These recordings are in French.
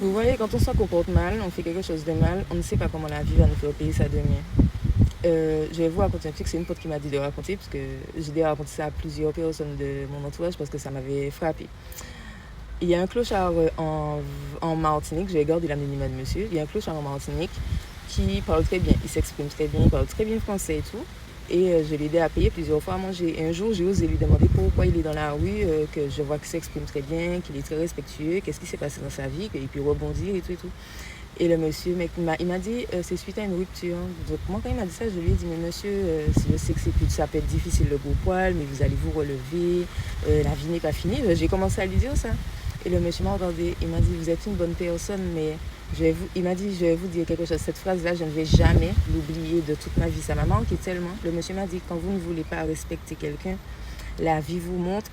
Vous voyez, quand on se comporte mal, on fait quelque chose de mal, on ne sait pas comment la vie va nous faire payer ça demain. Je vais vous raconter un truc, c'est une pote qui m'a dit de raconter, parce que j'ai déjà raconté ça à plusieurs personnes de mon entourage, parce que ça m'avait frappé. Il y a un clochard en Martinique, je vais garder l'anonymat de monsieur, il y a un clochard en Martinique qui parle très bien, il s'exprime très bien, il parle très bien français et tout. Et je l'ai aidé à payer plusieurs fois à manger. Et un jour, j'ai osé lui demander pourquoi il est dans la rue, que je vois qu'il s'exprime très bien, qu'il est très respectueux, qu'est-ce qui s'est passé dans sa vie, qu'il peut rebondir et tout et tout. Et le monsieur, mec, il m'a dit, c'est suite à une rupture. Donc moi, quand il m'a dit ça, je lui ai dit, mais monsieur, je sais que ça peut être difficile le gros poil, mais vous allez vous relever, la vie n'est pas finie. J'ai commencé à lui dire ça. Et le monsieur m'a regardé, il m'a dit, vous êtes une bonne personne, mais il m'a dit, je vais vous dire quelque chose. Cette phrase-là, je ne vais jamais l'oublier de toute ma vie. Ça m'a manqué tellement. Le monsieur m'a dit, quand vous ne voulez pas respecter quelqu'un, la vie vous montre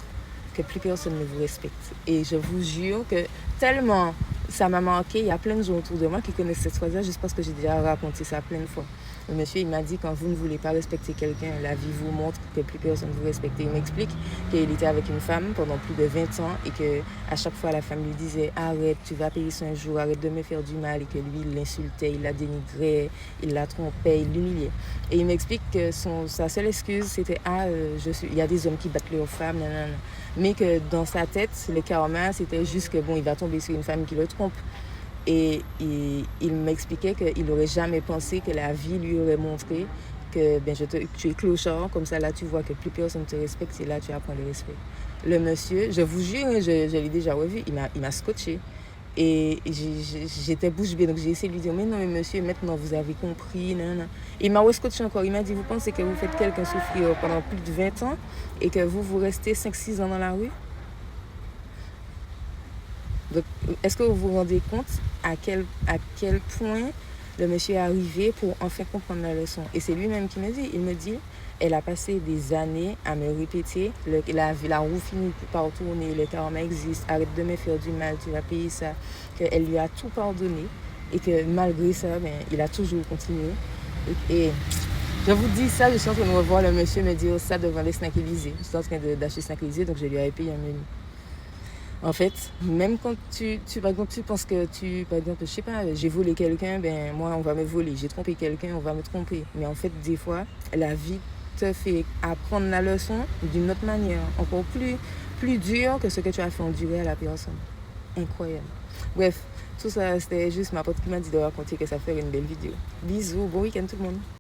que plus personne ne vous respecte. Et je vous jure que tellement ça m'a marqué, il y a plein de gens autour de moi qui connaissent cette phrase-là juste parce que j'ai déjà raconté ça plein de fois. Le monsieur, il m'a dit, quand vous ne voulez pas respecter quelqu'un, la vie vous montre que plus personne ne vous respecte. Il m'explique qu'il était avec une femme pendant plus de 20 ans et qu'à chaque fois, la femme lui disait, arrête, tu vas payer ça un jour, arrête de me faire du mal. Et que lui, il l'insultait, il la dénigrait, il la trompait, il l'humiliait. Et il m'explique que sa seule excuse, c'était, il y a des hommes qui battent leurs femmes, nanana. Mais que dans sa tête, le karma, c'était juste que bon, il va tomber sur une femme qui le trompe. Et il m'expliquait qu'il n'aurait jamais pensé que la vie lui aurait montré que tu es clochard, comme ça là tu vois que plus personne ne te respecte, et là tu apprends le respect. Le monsieur, je vous jure, je l'ai déjà revu, il m'a scotché. Et j'étais bouche bée, donc j'ai essayé de lui dire, mais non, mais monsieur, maintenant vous avez compris. Non, non. Il m'a rescotché encore, il m'a dit, vous pensez que vous faites quelqu'un souffrir pendant plus de 20 ans et que vous restez 5-6 ans dans la rue? Donc, est-ce que vous vous rendez compte à quel point le monsieur est arrivé pour enfin comprendre la leçon? Et c'est lui-même qui me dit, il me dit, elle a passé des années à me répéter, la roue finit par tourner, le karma existe, arrête de me faire du mal, tu vas payer ça, qu'elle lui a tout pardonné et que malgré ça, il a toujours continué. Et je vous dis ça, je suis en train de revoir le monsieur me dire ça devant les Snack Élysées. Je suis en train d'acheter Snack Élysées, donc je lui avais payé un menu. En fait, même quand par exemple, tu penses que par exemple, je sais pas, j'ai volé quelqu'un, moi, on va me voler. J'ai trompé quelqu'un, on va me tromper. Mais en fait, des fois, la vie te fait apprendre la leçon d'une autre manière, encore plus dure que ce que tu as fait endurer à la personne. Incroyable. Bref, tout ça, c'était juste ma pote qui m'a dit de raconter que ça ferait une belle vidéo. Bisous, bon week-end tout le monde.